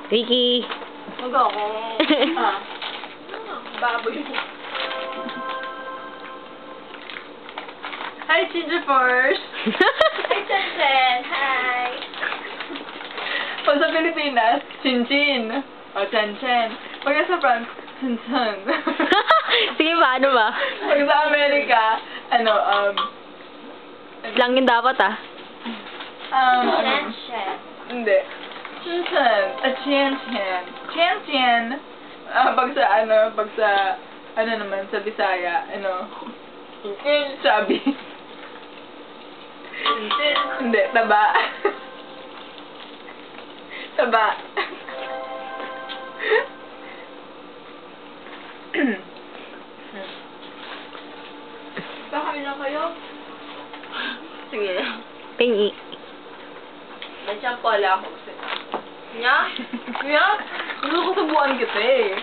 Vicky. Huwag ako. Baboy mo. Hi, Gingerforce! Hi, Chen-Chen! Hi! Pag sa Pilipinas, Chin-Chin. O, Chen-Chen. Pag sa France, Chen-Chen. Sige, paano ba? Pag sa Amerika, Lang yun dapat, ah. Chen-Chen. Hindi. Chen-Chen. Chen-Chen. Chen-Chen. Pag sa naman, sa Bisaya, sabi. Hindi, taba. Taba. Baka ilang kayo? Sige. Pingi. May pala ako kasi. Nya? Nya? Nakukutubuan kita eh.